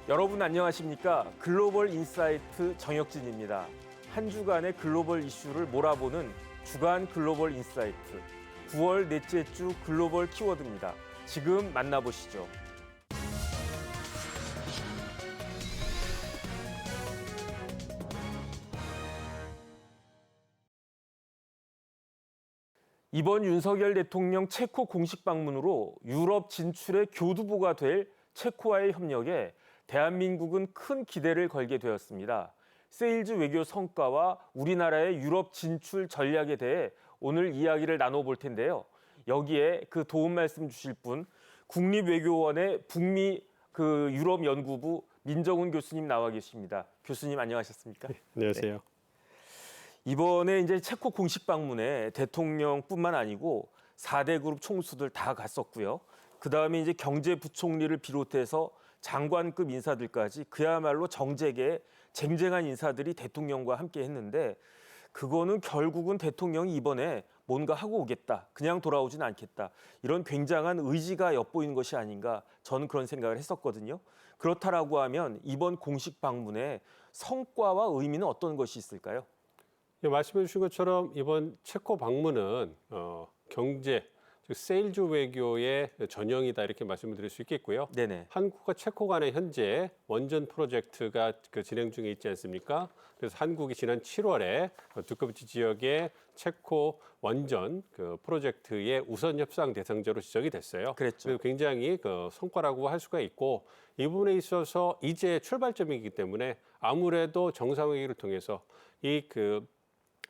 여러분 안녕하십니까? 글로벌 인사이트 정혁진입니다. 한 주간의 글로벌 이슈를 몰아보는 주간 글로벌 인사이트. 9월 넷째 주 글로벌 키워드입니다. 지금 만나보시죠. 이번 윤석열 대통령 체코 공식 방문으로 유럽 진출의 교두보가 될 체코와의 협력에 대한민국은 큰 기대를 걸게 되었습니다. 세일즈 외교 성과와 우리나라의 유럽 진출 전략에 대해 오늘 이야기를 나눠볼 텐데요. 여기에 그 도움 말씀 주실 분, 국립외교원의 북미 유럽 연구부 민정훈 교수님 나와 계십니다. 교수님 안녕하셨습니까? 네, 안녕하세요. 이번에 이제 체코 공식 방문에 대통령뿐만 아니고 4대 그룹 총수들 다 갔었고요. 그다음에 이제 경제부총리를 비롯해서 장관급 인사들까지 그야말로 정재계의 쟁쟁한 인사들이 대통령과 함께 했는데 그거는 결국은 대통령이 이번에 뭔가 하고 오겠다. 그냥 돌아오진 않겠다. 이런 굉장한 의지가 엿보이는 것이 아닌가 저는 그런 생각을 했었거든요. 그렇다라고 하면 이번 공식 방문의 성과와 의미는 어떤 것이 있을까요? 예, 말씀해 주신 것처럼 이번 체코 방문은 경제, 즉 세일즈 외교의 전형이다 이렇게 말씀을 드릴 수 있겠고요. 네네. 한국과 체코 간의 현재 원전 프로젝트가 진행 중에 있지 않습니까? 그래서 한국이 지난 7월에 두꺼비치 지역의 체코 원전 프로젝트의 우선 협상 대상자로 지정이 됐어요. 그랬죠. 굉장히 성과라고 할 수가 있고 이 부분에 있어서 이제 출발점이기 때문에 아무래도 정상회의를 통해서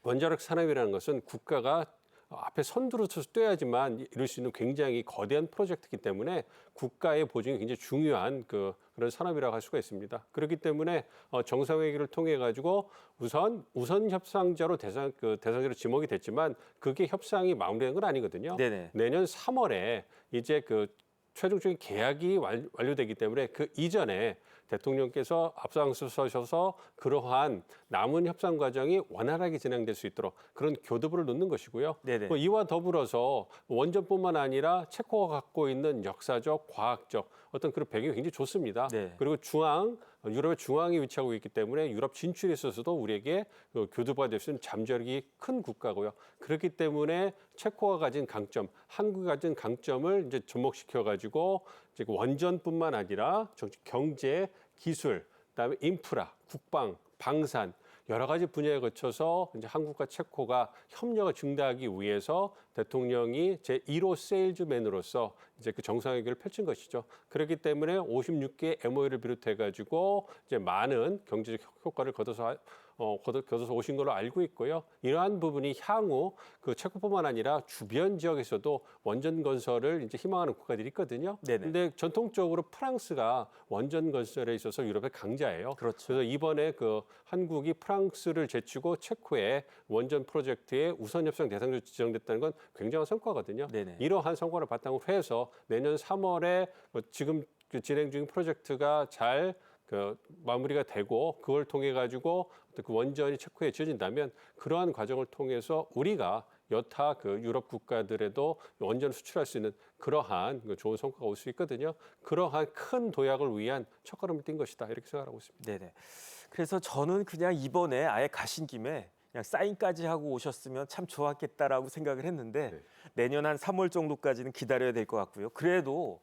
원자력 산업이라는 것은 국가가 앞에 선두로서 뛰어야지만 이룰 수 있는 굉장히 거대한 프로젝트이기 때문에 국가의 보증이 굉장히 중요한 그런 산업이라고 할 수가 있습니다. 그렇기 때문에 정상회의를 통해 가지고 우선 협상자로 대상자로 지목이 됐지만 그게 협상이 마무리된 건 아니거든요. 네네. 내년 3월에 이제 최종적인 계약이 완료되기 때문에 그 이전에 대통령께서 앞장서셔서 그러한 남은 협상 과정이 원활하게 진행될 수 있도록 그런 교두보를 놓는 것이고요. 네네. 이와 더불어서 원전뿐만 아니라 체코가 갖고 있는 역사적, 과학적 어떤 그런 배경이 굉장히 좋습니다. 네. 그리고 유럽의 중앙에 위치하고 있기 때문에 유럽 진출에 있어서도 우리에게 교두보가 될 수 있는 잠재력이 큰 국가고요. 그렇기 때문에 체코가 가진 강점, 한국이 가진 강점을 이제 접목시켜 가지고 원전뿐만 아니라 경제, 기술, 그다음에 인프라, 국방, 방산 여러 가지 분야에 거쳐서 이제 한국과 체코가 협력을 증대하기 위해서 대통령이 제1호 세일즈맨으로서 이제 정상회의를 펼친 것이죠. 그렇기 때문에 56개 MOU를 비롯해 가지고 이제 많은 경제적 효과를 거둬서 오신 걸로 알고 있고요. 이러한 부분이 향후 체코뿐만 아니라 주변 지역에서도 원전 건설을 이제 희망하는 국가들이 있거든요. 그런데 전통적으로 프랑스가 원전 건설에 있어서 유럽의 강자예요. 그렇죠. 그래서 이번에 한국이 프랑스를 제치고 체코의 원전 프로젝트의 우선 협상 대상자로 지정됐다는 건 굉장한 성과거든요. 네네. 이러한 성과를 바탕으로 해서 내년 3월에 지금 진행 중인 프로젝트가 잘 마무리가 되고 그걸 통해 가지고 그 원전이 체코에 지어진다면 그러한 과정을 통해서 우리가 여타 유럽 국가들에도 원전을 수출할 수 있는 그러한 좋은 성과가 올 수 있거든요. 그러한 큰 도약을 위한 첫걸음을 띈 것이다 이렇게 생각하고 있습니다. 네네. 그래서 저는 그냥 이번에 아예 가신 김에 그냥 사인까지 하고 오셨으면 참 좋았겠다라고 생각을 했는데 네. 내년 한 3월 정도까지는 기다려야 될 것 같고요. 그래도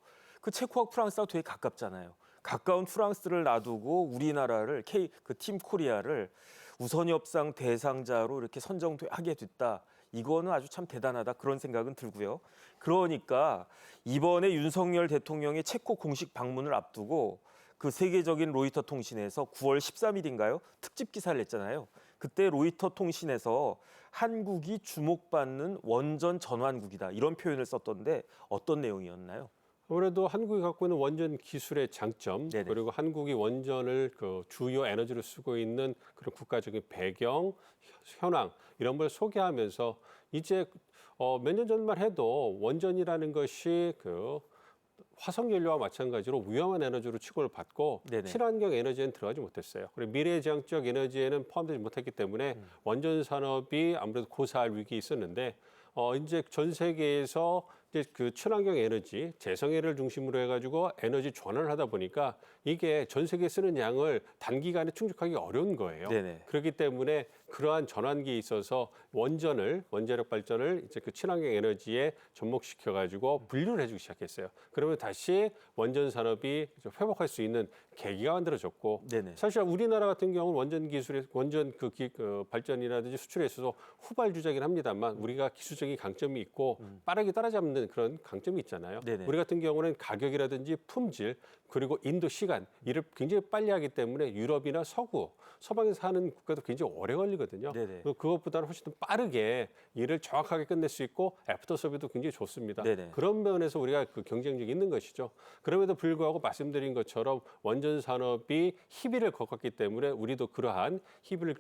체코하고 프랑스하고 되게 가깝잖아요. 가까운 프랑스를 놔두고 우리나라를 팀 코리아를 우선 협상 대상자로 이렇게 선정하게 됐다. 이거는 아주 참 대단하다 그런 생각은 들고요. 그러니까 이번에 윤석열 대통령의 체코 공식 방문을 앞두고 세계적인 로이터 통신에서 9월 13일인가요? 특집 기사를 냈잖아요. 그때 로이터 통신에서 한국이 주목받는 원전 전환국이다. 이런 표현을 썼던데 어떤 내용이었나요? 아무래도 한국이 갖고 있는 원전 기술의 장점, 네네. 그리고 한국이 원전을 주요 에너지로 쓰고 있는 그런 국가적인 배경, 현황 이런 걸 소개하면서 이제 몇 년 전만 해도 원전이라는 것이 화석 연료와 마찬가지로 위험한 에너지로 취급을 받고 네네. 친환경 에너지에는 들어가지 못했어요. 그리고 미래지향적 에너지에는 포함되지 못했기 때문에 원전 산업이 아무래도 고사할 위기에 있었는데 이제 전 세계에서 이제 그 친환경 에너지, 재생에너지를 중심으로 해가지고 에너지 전환을 하다 보니까 이게 전 세계에 쓰는 양을 단기간에 충족하기 어려운 거예요. 네네. 그렇기 때문에 그러한 전환기에 있어서 원자력 발전을 이제 그 친환경 에너지에 접목시켜가지고 분류를 해주기 시작했어요. 그러면 다시 원전 산업이 회복할 수 있는 계기가 만들어졌고, 네네. 사실 우리나라 같은 경우는 원전 발전이라든지 수출에 있어서 후발주자긴 합니다만 우리가 기술적인 강점이 있고 빠르게 따라잡는 그런 강점이 있잖아요. 네네. 우리 같은 경우는 가격이라든지 품질 그리고 인도 시간 일을 굉장히 빨리 하기 때문에 유럽이나 서방에서 하는 국가도 굉장히 오래 걸리거든요. 네네. 그것보다는 훨씬 더 빠르게 일을 정확하게 끝낼 수 있고 애프터 서비스도 굉장히 좋습니다. 네네. 그런 면에서 우리가 그 경쟁력이 있는 것이죠. 그럼에도 불구하고 말씀드린 것처럼 원전 산업이 희비를 겪었기 때문에 우리도 그러한 희비를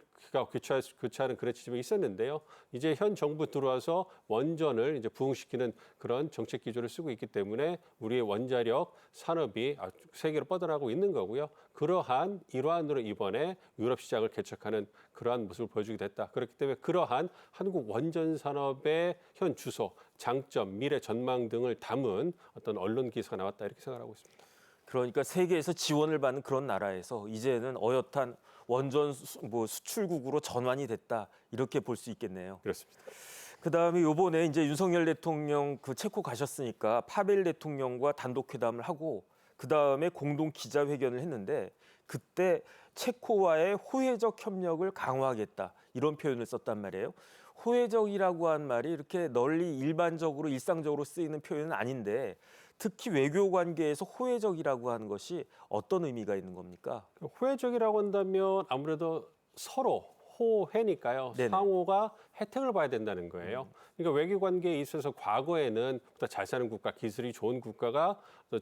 교체하는 그런 지점이 있었는데요. 이제 현 정부 들어와서 원전을 이제 부흥시키는 그런 정책 기조를 쓰고 있기 때문에 우리의 원자력 산업이 세계로 뻗어나가고 있는 거고요. 그러한 일환으로 이번에 유럽 시장을 개척하는 그러한 모습을 보여주게 됐다. 그렇기 때문에 그러한 한국 원전 산업의 현 주소, 장점, 미래 전망 등을 담은 어떤 언론 기사가 나왔다 이렇게 생각하고 있습니다. 그러니까 세계에서 지원을 받는 그런 나라에서 이제는 어엿한 원전 수출국으로 전환이 됐다 이렇게 볼 수 있겠네요. 그렇습니다. 그다음에 요번에 이제 윤석열 대통령 그 체코 가셨으니까 파벨 대통령과 단독 회담을 하고 그다음에 공동 기자회견을 했는데 그때 체코와의 호혜적 협력을 강화하겠다 이런 표현을 썼단 말이에요. 호혜적이라고 한 말이 이렇게 널리 일반적으로 일상적으로 쓰이는 표현은 아닌데 특히 외교 관계에서 호혜적이라고 하는 것이 어떤 의미가 있는 겁니까? 호혜적이라고 한다면 아무래도 서로 호혜니까요. 네네. 상호가 혜택을 봐야 된다는 거예요. 그러니까 외교 관계에 있어서 과거에는 보다 잘 사는 국가, 기술이 좋은 국가가 또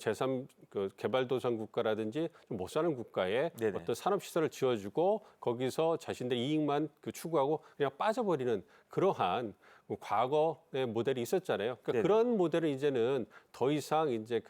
개발도상 국가라든지 좀 못 사는 국가에 네네. 어떤 산업 시설을 지어주고 거기서 자신들 이익만 추구하고 그냥 빠져버리는 그러한 과거의 모델이 있었잖아요. 그러니까 네네. 그런 모델은 이제는 더 이상 이제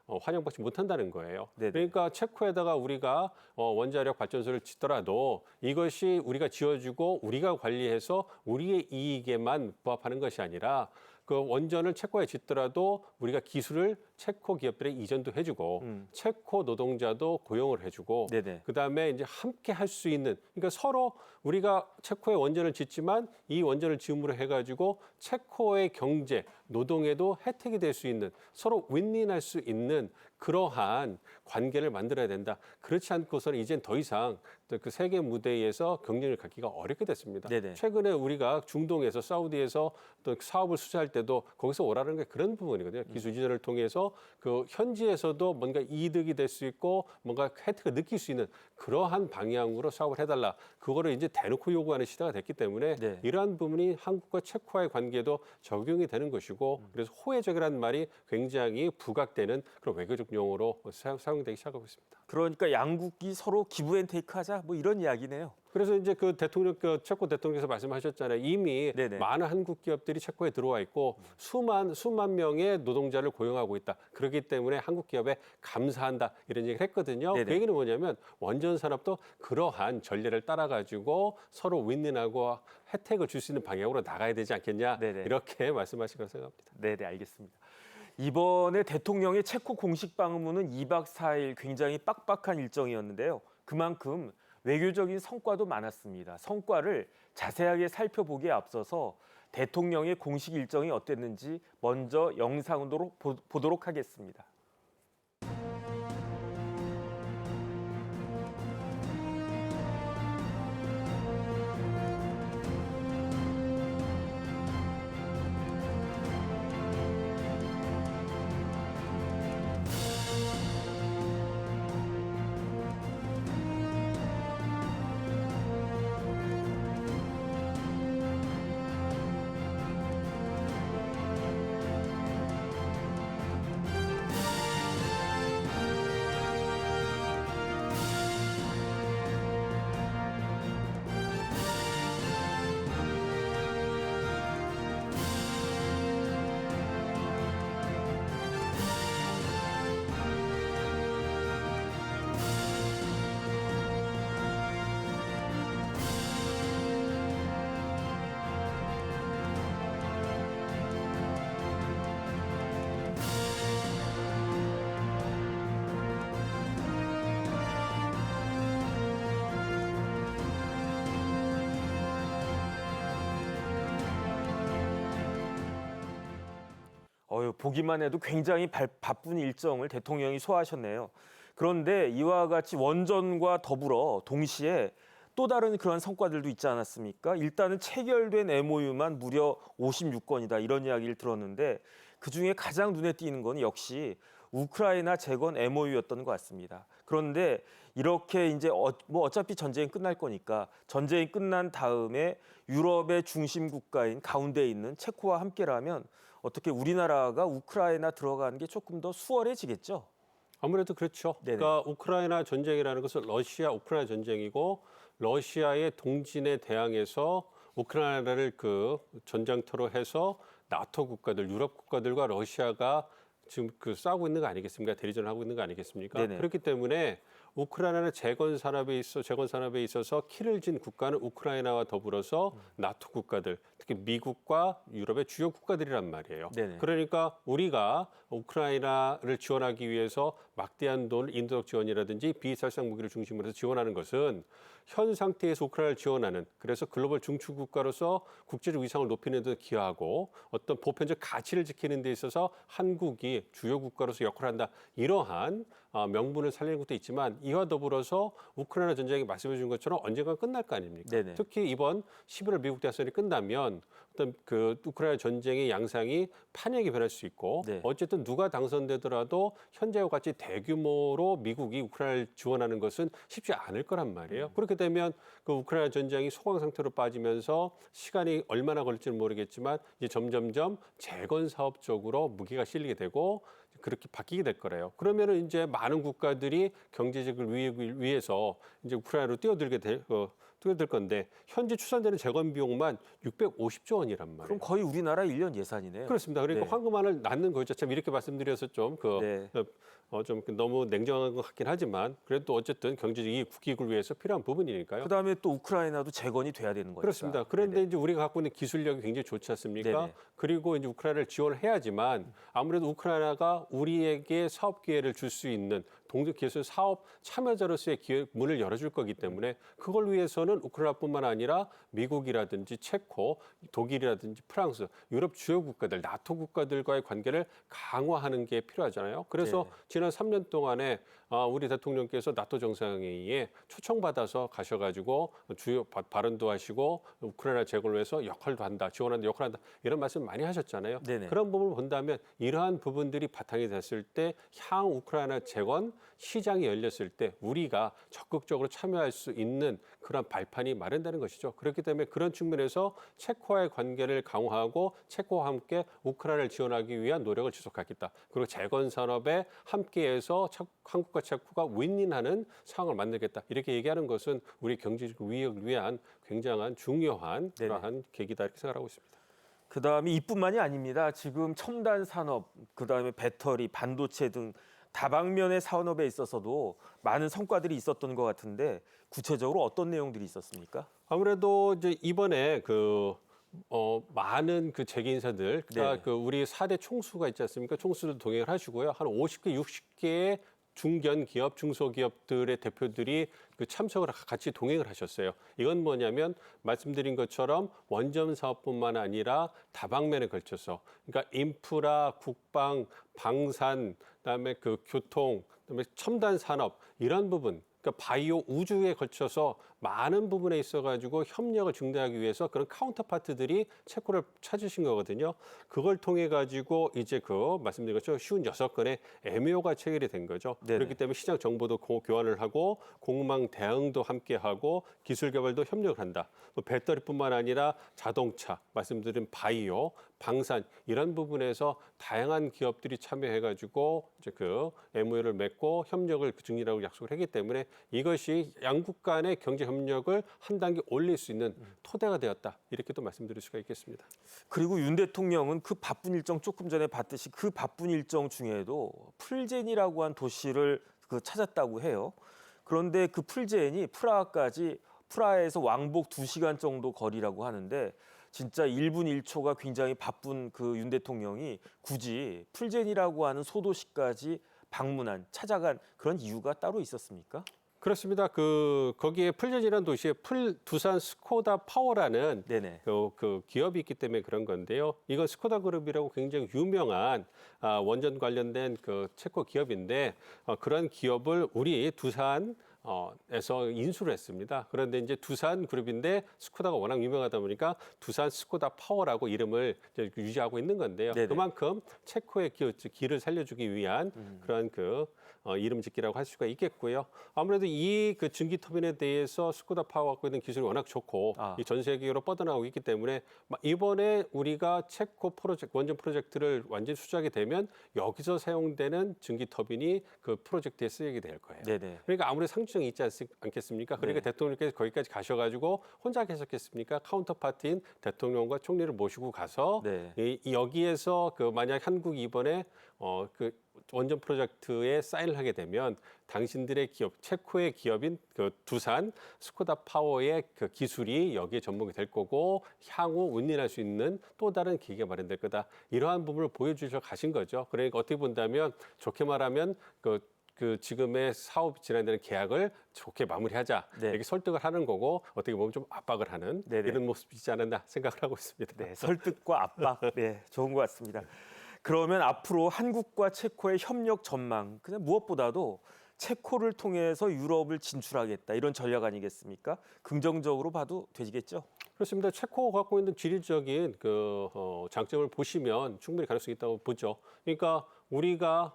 환영받지 못한다는 거예요. 네네. 그러니까 체코에다가 우리가 원자력 발전소를 짓더라도 이것이 우리가 지어주고 우리가 관리해서 우리의 이익에만 부합하는 것이 아니라 그 원전을 체코에 짓더라도 우리가 기술을 체코 기업들에 이전도 해주고 체코 노동자도 고용을 해주고 네네. 그다음에 이제 함께 할 수 있는 그러니까 서로 우리가 체코에 원전을 짓지만 이 원전을 지음으로 해가지고 체코의 경제 노동에도 혜택이 될 수 있는 서로 윈윈할 수 있는 그러한 관계를 만들어야 된다. 그렇지 않고서는 이젠 더 이상 그 세계 무대에서 경쟁을 갖기가 어렵게 됐습니다. 네네. 최근에 우리가 중동에서 사우디에서 또 사업을 수주할 때도 거기서 오라는 게 그런 부분이거든요. 기술 이전을 통해서 그 현지에서도 뭔가 이득이 될 수 있고 뭔가 혜택을 느낄 수 있는 그러한 방향으로 사업을 해달라. 그거를 이제 대놓고 요구하는 시대가 됐기 때문에 네. 이러한 부분이 한국과 체코와의 관계도 적용이 되는 것이고 그래서 호혜적이라는 말이 굉장히 부각되는 그런 외교적 용어로 사용되기 시작하고 있습니다. 그러니까 양국이 서로 기브앤테이크하자 뭐 이런 이야기네요. 그래서 이제 그 체코 대통령께서 말씀하셨잖아요. 이미 네네. 많은 한국 기업들이 체코에 들어와 있고 수만 명의 노동자를 고용하고 있다. 그렇기 때문에 한국 기업에 감사한다 이런 얘기를 했거든요. 네네. 그 얘기는 뭐냐면 원전 산업도 그러한 전례를 따라가지고 서로 윈윈하고 혜택을 줄 수 있는 방향으로 나가야 되지 않겠냐 네네. 이렇게 말씀하신 걸 생각합니다. 네, 알겠습니다. 이번에 대통령의 체코 공식 방문은 2박 4일 굉장히 빡빡한 일정이었는데요. 그만큼 외교적인 성과도 많았습니다. 성과를 자세하게 살펴보기에 앞서서 대통령의 공식 일정이 어땠는지 먼저 영상으로 보도록 하겠습니다. 보기만 해도 굉장히 바쁜 일정을 대통령이 소화하셨네요. 그런데 이와 같이 원전과 더불어 동시에 또 다른 그런 성과들도 있지 않았습니까? 일단은 체결된 MOU만 무려 56건이다 이런 이야기를 들었는데 그중에 가장 눈에 띄는 건 역시 우크라이나 재건 MOU였던 것 같습니다. 그런데 이렇게 이제 뭐 어차피 전쟁이 끝날 거니까 전쟁이 끝난 다음에 유럽의 중심 국가인 가운데 있는 체코와 함께라면 어떻게 우리나라가 우크라이나 들어가는 게 조금 더 수월해지겠죠? 아무래도 그렇죠. 네네. 그러니까 우크라이나 전쟁이라는 것은 러시아 우크라이나 전쟁이고 러시아의 동진에 대항해서 우크라이나를 그 전장터로 해서 나토 국가들, 유럽 국가들과 러시아가 지금 그 싸우고 있는 거 아니겠습니까? 대리전을 하고 있는 거 아니겠습니까? 네네. 그렇기 때문에 우크라이나는 재건 산업에 있어서 키를 진 국가는 우크라이나와 더불어서 나토 국가들, 특히 미국과 유럽의 주요 국가들이란 말이에요. 네네. 그러니까 우리가 우크라이나를 지원하기 위해서 막대한 돈, 인도적 지원이라든지 비살상 무기를 중심으로 해서 지원하는 것은 현 상태에서 우크라이나를 지원하는, 그래서 글로벌 중추 국가로서 국제적 위상을 높이는 데 기여하고 어떤 보편적 가치를 지키는 데 있어서 한국이 주요 국가로서 역할을 한다. 이러한 명분을 살리는 것도 있지만 이와 더불어서 우크라이나 전쟁이 말씀해 준 것처럼 언젠가 끝날 거 아닙니까? 네네. 특히 이번 11월 미국 대선이 끝나면 어떤 그 우크라이나 전쟁의 양상이 판이하게 변할 수 있고 네. 어쨌든 누가 당선되더라도 현재와 같이 대규모로 미국이 우크라이나를 지원하는 것은 쉽지 않을 거란 말이에요. 그렇게 되면 그 우크라이나 전쟁이 소강 상태로 빠지면서 시간이 얼마나 걸릴지는 모르겠지만 이제 점점점 재건 사업 쪽으로 무게가 실리게 되고 그렇게 바뀌게 될 거래요. 그러면은 이제 많은 국가들이 경제적 위익을 위해서 이제 우크라이나로 뛰어들 건데 현재 추산되는 재건 비용만 650조 원이란 말이에요. 그럼 거의 우리나라 1년 예산이네요. 그렇습니다. 그러니까 네. 황금알을 낳는 거죠. 참 이렇게 말씀드려서 좀 네. 좀 너무 냉정한 것 같긴 하지만 그래도 어쨌든 경제적 국익을 위해서 필요한 부분이니까요. 그다음에 또 우크라이나도 재건이 돼야 되는 거니까. 그렇습니다. 그런데 네네. 이제 우리가 갖고 있는 기술력이 굉장히 좋지 않습니까? 네네. 그리고 이제 우크라이나를 지원을 해야지만 아무래도 우크라이나가 우리에게 사업 기회를 줄 수 있는 동족 기술 사업 참여자로서의 기회 문을 열어줄 거기 때문에 그걸 위해서는 우크라이나뿐만 아니라 미국이라든지 체코, 독일이라든지 프랑스, 유럽 주요 국가들, 나토 국가들과의 관계를 강화하는 게 필요하잖아요. 그래서 네. 지난 3년 동안에 우리 대통령께서 나토 정상회의에 초청받아서 가셔가지고 주요 발언도 하시고 우크라이나 재건을 위해서 역할도 한다, 지원한다, 역할을 한다 이런 말씀 많이 하셨잖아요. 네네. 그런 부분을 본다면 이러한 부분들이 바탕이 됐을 때 향후 우크라이나 재건 시장이 열렸을 때 우리가 적극적으로 참여할 수 있는 그런 발판이 마련되는 것이죠. 그렇기 때문에 그런 측면에서 체코와의 관계를 강화하고 체코와 함께 우크라이나를 지원하기 위한 노력을 지속하겠다. 그리고 재건 산업에 함께해서 한국과 체코가 윈윈하는 상황을 만들겠다. 이렇게 얘기하는 것은 우리 경제적 위협을 위한 굉장한 중요한 네네. 그러한 계기다 이렇게 생각하고 있습니다. 그다음에 이뿐만이 아닙니다. 지금 첨단 산업, 그다음에 배터리, 반도체 등 다방면의 산업에 있어서도 많은 성과들이 있었던 것 같은데 구체적으로 어떤 내용들이 있었습니까? 아무래도 이제 이번에 많은 그 재계 인사들, 그러니까 네네. 그 우리 4대 총수가 있지 않습니까? 총수들 동행을 하시고요. 한 50개, 60개의 중견 기업, 중소기업들의 대표들이 그 참석을 같이 동행을 하셨어요. 이건 뭐냐면 말씀드린 것처럼 원전 사업뿐만 아니라 다방면에 걸쳐서 그러니까 인프라, 국방, 방산, 그다음에 그 교통, 그다음에 첨단 산업 이런 부분 그러니까 바이오 우주에 걸쳐서 많은 부분에 있어가지고 협력을 증대하기 위해서 그런 카운터파트들이 체코를 찾으신 거거든요. 그걸 통해 가지고 이제 말씀드린 것처럼 쉬운 6건의 MOU가 체결이 된 거죠. 네네. 그렇기 때문에 시장 정보도 교환을 하고 공망 대응도 함께 하고 기술 개발도 협력을 한다. 또 배터리뿐만 아니라 자동차, 말씀드린 바이오, 방산 이런 부분에서 다양한 기업들이 참여해가지고 이제 그 MOU를 맺고 협력을 증진하고 약속을 했기 때문에 이것이 양국 간의 경제 협력을 한 단계 올릴 수 있는 토대가 되었다. 이렇게 또 말씀드릴 수가 있겠습니다. 그리고 윤 대통령은 그 바쁜 일정 조금 전에 봤듯이 그 바쁜 일정 중에도 풀젠이라고 한 도시를 찾았다고 해요. 그런데 그 풀젠이 프라하에서 왕복 2시간 정도 거리라고 하는데 진짜 1분 1초가 굉장히 바쁜 그 윤 대통령이 굳이 풀젠이라고 하는 소도시까지 찾아간 그런 이유가 따로 있었습니까? 그렇습니다. 거기에 풀전이라는 도시에 두산 스코다 파워라는 네네. 그 기업이 있기 때문에 그런 건데요. 이건 스코다 그룹이라고 굉장히 유명한 원전 관련된 그 체코 기업인데 그런 기업을 우리 두산 에서 인수를 했습니다. 그런데 이제 두산 그룹인데 스코다가 워낙 유명하다 보니까 두산 스코다 파워라고 이름을 이제 유지하고 있는 건데요. 네네. 그만큼 체코의 기를 살려주기 위한 그런 이름 짓기라고 할 수가 있겠고요. 아무래도 이 그 증기 터빈에 대해서 스코다 파워가 갖고 있는 기술이 워낙 좋고 이 전 세계로 뻗어나오고 있기 때문에 이번에 우리가 체코 원전 프로젝트를 완전히 수주하게 되면 여기서 사용되는 증기 터빈이 그 프로젝트에 쓰이게 될 거예요. 네네. 그러니까 아무래도 상징성이 있지 않겠습니까? 그러니까 네. 대통령께서 거기까지 가셔가지고 혼자 계셨겠습니까? 카운터파트인 대통령과 총리를 모시고 가서 네. 여기에서 만약 한국이 이번에 그 원전 프로젝트에 사인을 하게 되면 당신들의 기업, 체코의 기업인 그 두산 스코다 파워의 그 기술이 여기에 접목이 될 거고 향후 운일할 수 있는 또 다른 기회가 마련될 거다. 이러한 부분을 보여주셔 가신 거죠. 그러니까 어떻게 본다면 좋게 말하면 그 지금의 사업 진행되는 계약을 좋게 마무리하자 네. 이렇게 설득을 하는 거고 어떻게 보면 좀 압박을 하는 네네. 이런 모습이지 않았나 생각을 하고 있습니다. 네, 설득과 압박, 네, 좋은 것 같습니다. 그러면 앞으로 한국과 체코의 협력 전망, 그냥 무엇보다도 체코를 통해서 유럽을 진출하겠다 이런 전략 아니겠습니까? 긍정적으로 봐도 되겠죠? 그렇습니다. 체코가 갖고 있는 지리적인 장점을 보시면 충분히 가능성이 있다고 보죠. 그러니까 우리가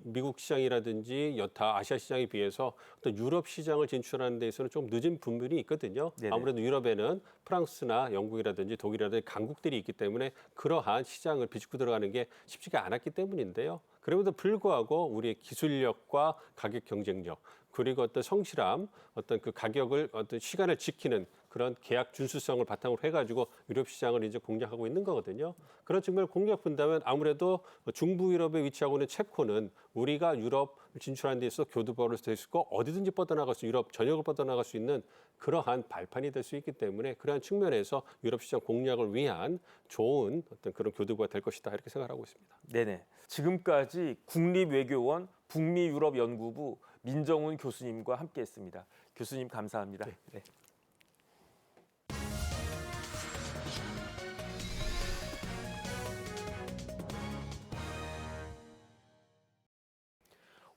미국 시장이라든지 여타 아시아 시장에 비해서 어떤 유럽 시장을 진출하는 데 있어서는 좀 늦은 부분이 있거든요. 네네. 아무래도 유럽에는 프랑스나 영국이라든지 독일이라든지 강국들이 있기 때문에 그러한 시장을 비집고 들어가는 게 쉽지가 않았기 때문인데요. 그럼에도 불구하고 우리의 기술력과 가격 경쟁력 그리고 어떤 성실함, 어떤 그 가격을 어떤 시간을 지키는 그런 계약 준수성을 바탕으로 해가지고 유럽 시장을 이제 공략하고 있는 거거든요. 그런 측면을 공략 본다면 아무래도 중부 유럽에 위치하고 있는 체코는 우리가 유럽 진출하는 데 있어서 교두보를 될 수 있고 어디든지 뻗어나갈 수 유럽 전역을 뻗어나갈 수 있는 그러한 발판이 될 수 있기 때문에 그러한 측면에서 유럽 시장 공략을 위한 좋은 어떤 그런 교두보가 될 것이다 이렇게 생각하고 있습니다. 네네. 지금까지 국립외교원 북미유럽연구부 민정훈 교수님과 함께했습니다. 교수님 감사합니다. 네.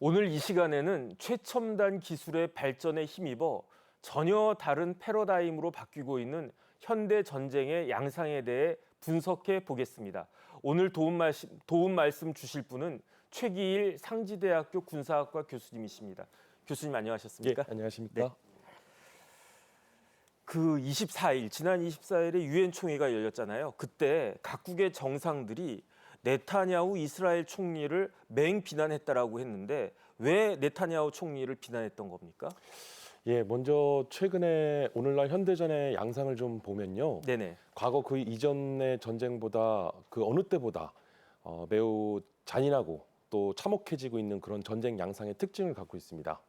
오늘 이 시간에는 최첨단 기술의 발전에 힘입어 전혀 다른 패러다임으로 바뀌고 있는 현대 전쟁의 양상에 대해 분석해 보겠습니다. 오늘 도움 말씀 주실 분은 최기일 상지대학교 군사학과 교수님이십니다. 교수님 안녕하셨습니까? 예, 안녕하십니까? 지난 24일에 유엔 총회가 열렸잖아요. 그때 각국의 정상들이 네타냐후 이스라엘 총리를 맹비난했다라고 했는데 왜 네타냐후 총리를 비난했던 겁니까? 예, 먼저 최근에 오늘날 현대전의 양상을 좀 보면요. 네네. 과거 그 이전의 전쟁보다 그 어느 때보다 매우 잔인하고 또 참혹해지고 있는 그런 전쟁 양상의 특징을 갖고 있습니다.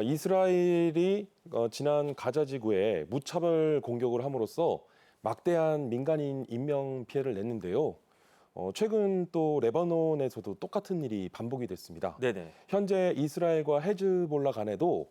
이스라엘이 지난 가자 지구에 무차별 공격을 함으로써 막대한 민간인 인명 피해를 냈는데요. 최근 또 레바논에서도 똑같은 일이 반복이 됐습니다. 네네. 현재 이스라엘과 헤즈볼라 간에도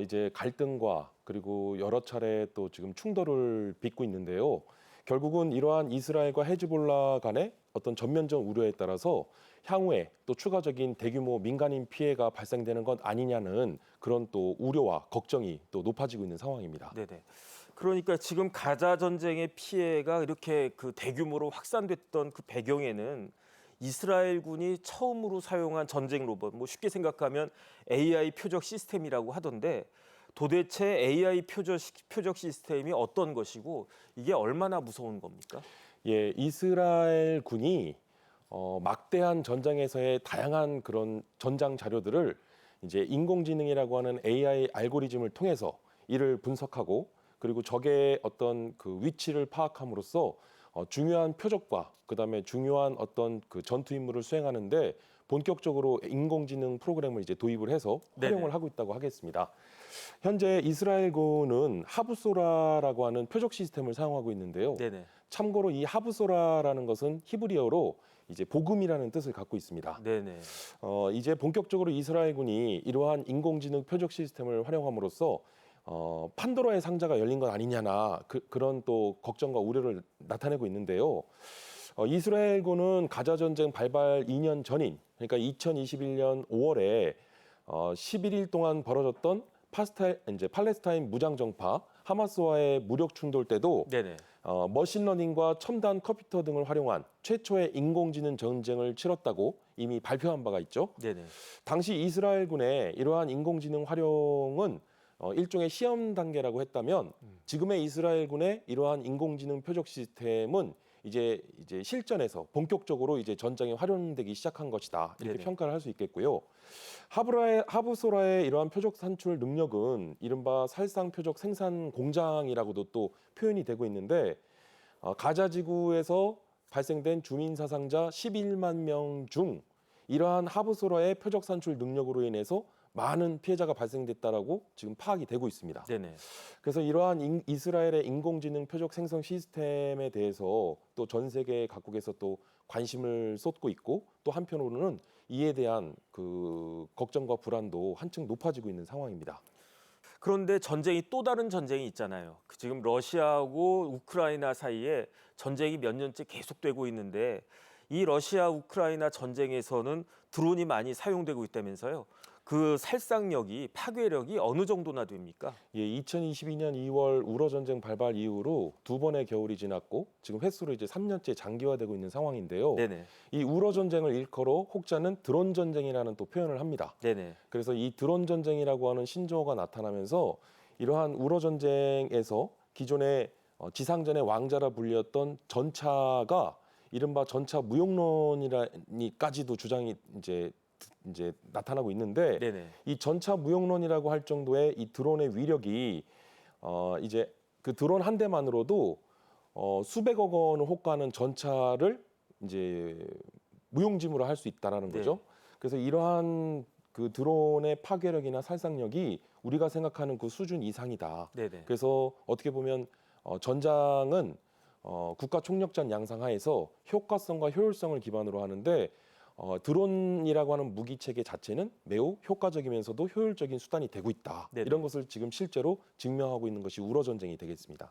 이제 갈등과 그리고 여러 차례 또 지금 충돌을 빚고 있는데요. 결국은 이러한 이스라엘과 헤즈볼라 간의 어떤 전면적 우려에 따라서 향후에 또 추가적인 대규모 민간인 피해가 발생되는 것 아니냐는 그런 또 우려와 걱정이 또 높아지고 있는 상황입니다. 네네. 그러니까 지금 가자 전쟁의 피해가 이렇게 대규모로 확산됐던 그 배경에는 이스라엘군이 처음으로 사용한 전쟁 로봇, 쉽게 생각하면 AI 표적 시스템이라고 하던데 도대체 AI 표적 시스템이 어떤 것이고 이게 얼마나 무서운 겁니까? 예, 이스라엘 군이 막대한 전장에서의 다양한 그런 전장 자료들을 이제 인공지능이라고 하는 AI 알고리즘을 통해서 이를 분석하고 그리고 적의 어떤 그 위치를 파악함으로써 중요한 표적과 그다음에 중요한 어떤 그 전투 임무를 수행하는데 본격적으로 인공지능 프로그램을 이제 도입을 해서 활용을 네네. 하고 있다고 하겠습니다. 현재 이스라엘군은 하브소라라고 하는 표적 시스템을 사용하고 있는데요. 네네. 참고로 이 하브소라라는 것은 히브리어로 이제 복음이라는 뜻을 갖고 있습니다. 네네. 이제 본격적으로 이스라엘군이 이러한 인공지능 표적 시스템을 활용함으로써 판도라의 상자가 열린 것 아니냐나 그런 또 걱정과 우려를 나타내고 있는데요. 이스라엘군은 가자 전쟁 발발 2년 전인 그러니까 2021년 5월에 11일 동안 벌어졌던 팔레스타인 무장 정파 하마스와의 무력 충돌 때도 네네. 머신러닝과 첨단 컴퓨터 등을 활용한 최초의 인공지능 전쟁을 치렀다고 이미 발표한 바가 있죠. 네네. 당시 이스라엘군의 이러한 인공지능 활용은 일종의 시험 단계라고 했다면 지금의 이스라엘군의 이러한 인공지능 표적 시스템은 이제 실전에서 본격적으로 이제 전장에 활용되기 시작한 것이다. 이렇게 네네. 평가를 할 수 있겠고요. 하브소라의 이러한 표적 산출 능력은 이른바 살상 표적 생산 공장이라고도 또 표현이 되고 있는데 가자 지구에서 발생된 주민 사상자 11만 명 중 이러한 하브소라의 표적 산출 능력으로 인해서 많은 피해자가 발생됐다라고 지금 파악이 되고 있습니다. 네네. 그래서 이러한 이스라엘의 인공지능 표적 생성 시스템에 대해서 또 전 세계 각국에서 또 관심을 쏟고 있고 또 한편으로는 이에 대한 그 걱정과 불안도 한층 높아지고 있는 상황입니다. 그런데 전쟁이 또 다른 전쟁이 있잖아요. 지금 러시아하고 우크라이나 사이에 전쟁이 몇 년째 계속되고 있는데 이 러시아 우크라이나 전쟁에서는 드론이 많이 사용되고 있다면서요. 그 살상력이 파괴력이 어느 정도나 됩니까? 예, 2022년 2월 우러 전쟁 발발 이후로 두 번의 겨울이 지났고 지금 횟수로 이제 3년째 장기화되고 있는 상황인데요. 네네. 이 우러 전쟁을 일컬어 혹자는 드론 전쟁이라는 또 표현을 합니다. 네네. 그래서 이 드론 전쟁이라고 하는 신조어가 나타나면서 이러한 우러 전쟁에서 기존의 지상전의 왕자라 불렸던 전차가 이른바 전차 무용론이라니까지도 주장이 이제 나타나고 있는데 네네. 이 전차 무용론이라고 할 정도의 이 드론의 위력이 이제 그 드론 한 대만으로도 수백억 원을 호가하는 전차를 이제 무용지물로 할 수 있다라는 네. 거죠. 그래서 이러한 그 드론의 파괴력이나 살상력이 우리가 생각하는 그 수준 이상이다. 네네. 그래서 어떻게 보면 전장은 국가 총력전 양상하에서 효과성과 효율성을 기반으로 하는데 드론이라고 하는 무기 체계 자체는 매우 효과적이면서도 효율적인 수단이 되고 있다. 네네. 이런 것을 지금 실제로 증명하고 있는 것이 우러 전쟁이 되겠습니다.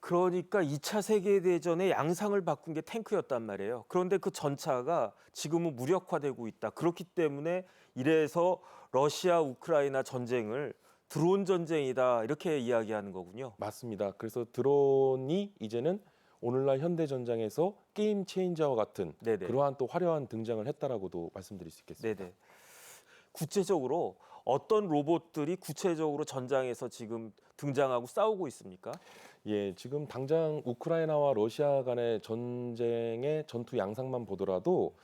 그러니까 2차 세계대전의 양상을 바꾼 게 탱크였단 말이에요. 그런데 그 전차가 지금은 무력화되고 있다. 그렇기 때문에 이래서 러시아 우크라이나 전쟁을 드론 전쟁이다. 이렇게 이야기하는 거군요. 맞습니다. 그래서 드론이 이제는 오늘날 현대 전장에서 게임 체인저와 같은 네네. 그러한 또 화려한 등장을 했다라고도 말씀드릴 수 있겠습니다. 네네. 구체적으로 어떤 로봇들이 구체적으로 전장에서 지금 등장하고 싸우고 있습니까? 예, 지금 당장 우크라이나와 러시아 간의 전쟁의 전투 양상만 보더라도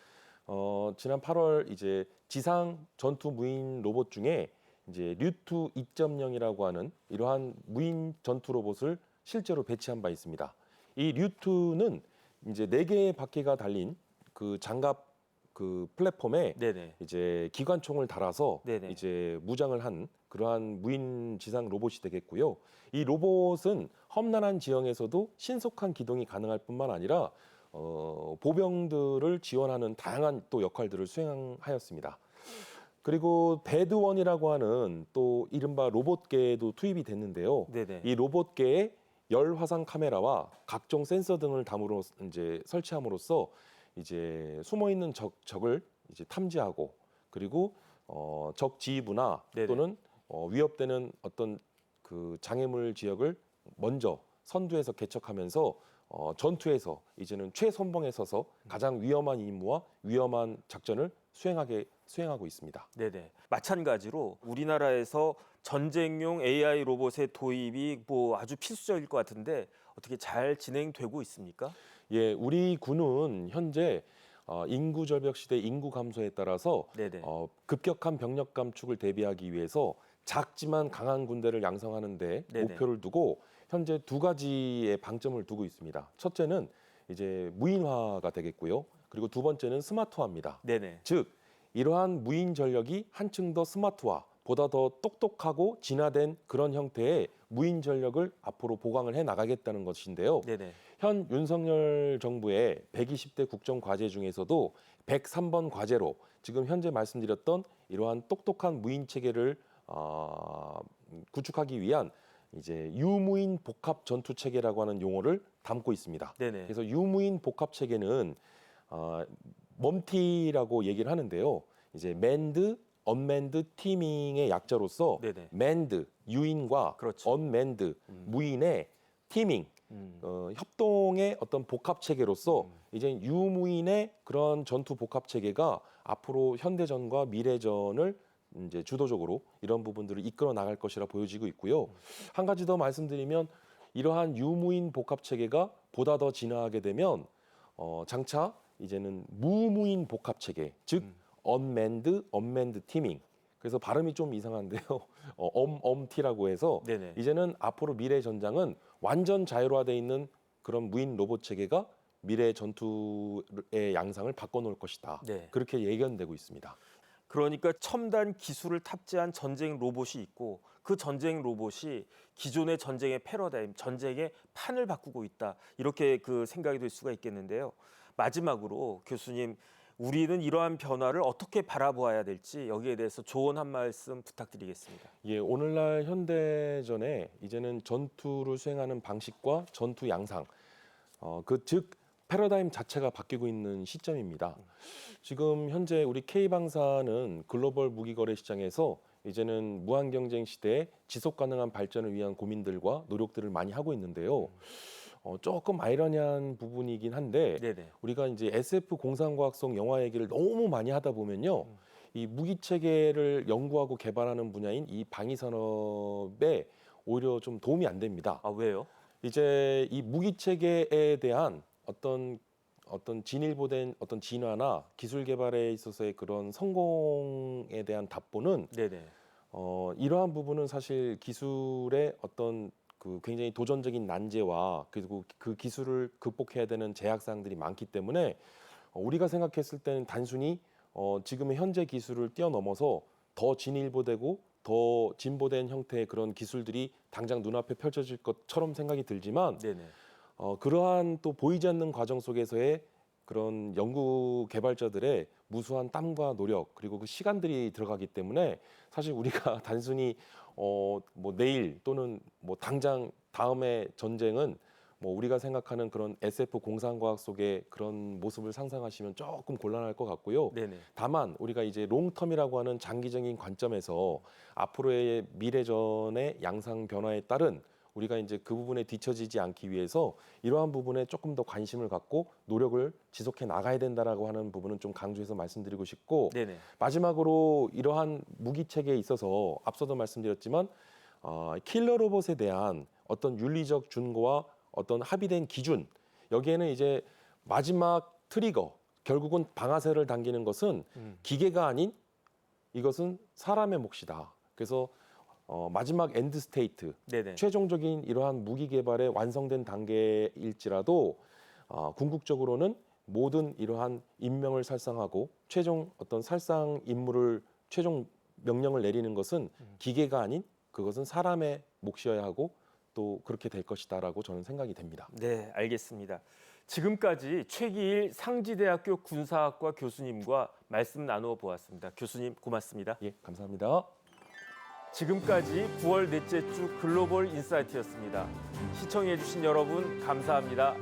지난 8월 이제 지상 전투 무인 로봇 중에 이제 류투 2.0이라고 하는 이러한 무인 전투 로봇을 실제로 배치한 바 있습니다. 이 류투는 이제 4개의 바퀴가 달린 그 장갑 그 플랫폼에 네네. 이제 기관총을 달아서 네네. 이제 무장을 한 그러한 무인 지상 로봇이 되겠고요. 이 로봇은 험난한 지형에서도 신속한 기동이 가능할 뿐만 아니라 보병들을 지원하는 다양한 또 역할들을 수행하였습니다. 그리고 배드원이라고 하는 또 이른바 로봇계에도 투입이 됐는데요. 네네. 이 로봇계에 열 화상 카메라와 각종 센서 등을 담으로 이제 설치함으로써 이제 숨어 있는 적을 이제 탐지하고 그리고 적 지휘부나 네네. 또는 위협되는 어떤 그 장애물 지역을 먼저 선두에서 개척하면서 전투에서 이제는 최선봉에 서서 가장 위험한 임무와 위험한 작전을 수행하고 있습니다. 네네. 마찬가지로 우리나라에서 전쟁용 AI 로봇의 도입이 뭐 아주 필수적일 것 같은데 어떻게 잘 진행되고 있습니까? 예, 우리 군은 현재 인구 절벽 시대 인구 감소에 따라서 네네. 급격한 병력 감축을 대비하기 위해서 작지만 강한 군대를 양성하는 데 네네. 목표를 두고 현재 2가지의 방점을 두고 있습니다. 첫째는 이제 무인화가 되겠고요. 그리고 두 번째는 스마트화입니다. 네네. 즉 이러한 무인 전력이 한층 더 스마트화, 보다 더 똑똑하고 진화된 그런 형태의 무인 전력을 앞으로 보강을 해 나가겠다는 것인데요. 네네. 현 윤석열 정부의 120대 국정 과제 중에서도 103번 과제로 지금 현재 말씀드렸던 이러한 똑똑한 무인 체계를 구축하기 위한 이제 유무인 복합 전투 체계라고 하는 용어를 담고 있습니다. 네네. 그래서 유무인 복합 체계는 멈티라고 얘기를 하는데요. 이제 맨드, 언맨드 티밍의 약자로서 네네. 맨드 유인과 그렇죠. 언맨드 무인의 티밍 협동의 어떤 복합 체계로서 이제 유무인의 그런 전투 복합 체계가 앞으로 현대전과 미래전을 이제 주도적으로 이런 부분들을 이끌어 나갈 것이라 보여지고 있고요. 한 가지 더 말씀드리면 이러한 유무인 복합 체계가 보다 더 진화하게 되면 장차 이제는 무무인 복합 체계, 즉 언맨드 티밍. 그래서 발음이 좀 이상한데요. 엄티라고 해서 네네. 이제는 앞으로 미래 전장은 완전 자율화돼 있는 그런 무인 로봇 체계가 미래 전투의 양상을 바꿔놓을 것이다. 네. 그렇게 예견되고 있습니다. 그러니까 첨단 기술을 탑재한 전쟁 로봇이 있고 그 전쟁 로봇이 기존의 전쟁의 패러다임, 전쟁의 판을 바꾸고 있다. 이렇게 그 생각이 될 수가 있겠는데요. 마지막으로 교수님, 우리는 이러한 변화를 어떻게 바라보아야 될지 여기에 대해서 조언 한 말씀 부탁드리겠습니다. 예, 오늘날 현대전에 이제는 전투를 수행하는 방식과 전투 양상, 즉 패러다임 자체가 바뀌고 있는 시점입니다. 지금 현재 우리 K방사는 글로벌 무기거래 시장에서 이제는 무한 경쟁 시대에 지속 가능한 발전을 위한 고민들과 노력들을 많이 하고 있는데요. 조금 아이러니한 부분이긴 한데 네네. 우리가 이제 SF 공상과학성 영화 얘기를 너무 많이 하다 보면요. 이 무기 체계를 연구하고 개발하는 분야인 이 방위 산업에 오히려 좀 도움이 안 됩니다. 아, 왜요? 이제 이 무기 체계에 대한 어떤 진일보된 어떤 진화나 기술 개발에 있어서의 그런 성공에 대한 답보는 네네. 이러한 부분은 사실 기술의 어떤 그 굉장히 도전적인 난제와 그리고 그 기술을 극복해야 되는 제약사항들이 많기 때문에 우리가 생각했을 때는 단순히 지금의 현재 기술을 뛰어넘어서 더 진일보되고 더 진보된 형태의 그런 기술들이 당장 눈앞에 펼쳐질 것처럼 생각이 들지만 네네. 그러한 또 보이지 않는 과정 속에서의 그런 연구 개발자들의 무수한 땀과 노력 그리고 그 시간들이 들어가기 때문에 사실 우리가 단순히 뭐 내일 또는 뭐 당장 다음의 전쟁은 뭐 우리가 생각하는 그런 SF 공상과학 속의 그런 모습을 상상하시면 조금 곤란할 것 같고요. 네네. 다만 우리가 이제 롱텀이라고 하는 장기적인 관점에서 앞으로의 미래전의 양상 변화에 따른 우리가 이제 그 부분에 뒤처지지 않기 위해서 이러한 부분에 조금 더 관심을 갖고 노력을 지속해 나가야 된다라고 하는 부분은 좀 강조해서 말씀드리고 싶고 네네. 마지막으로 이러한 무기 체계에 있어서 앞서도 말씀드렸지만 킬러 로봇에 대한 어떤 윤리적 준거와 어떤 합의된 기준 여기에는 이제 마지막 트리거 결국은 방아쇠를 당기는 것은 기계가 아닌 이것은 사람의 몫이다. 그래서 마지막 엔드 스테이트 네네. 최종적인 이러한 무기 개발의 완성된 단계일지라도 궁극적으로는 모든 이러한 인명을 살상하고 최종 어떤 살상 임무를 최종 명령을 내리는 것은 기계가 아닌 그것은 사람의 몫이어야 하고 또 그렇게 될 것이다라고 저는 생각이 됩니다. 네, 알겠습니다. 지금까지 최기일 상지대학교 군사학과 교수님과 말씀 나누어 보았습니다. 교수님 고맙습니다. 예, 감사합니다. 지금까지 9월 넷째 주 글로벌 인사이트였습니다. 시청해주신 여러분 감사합니다.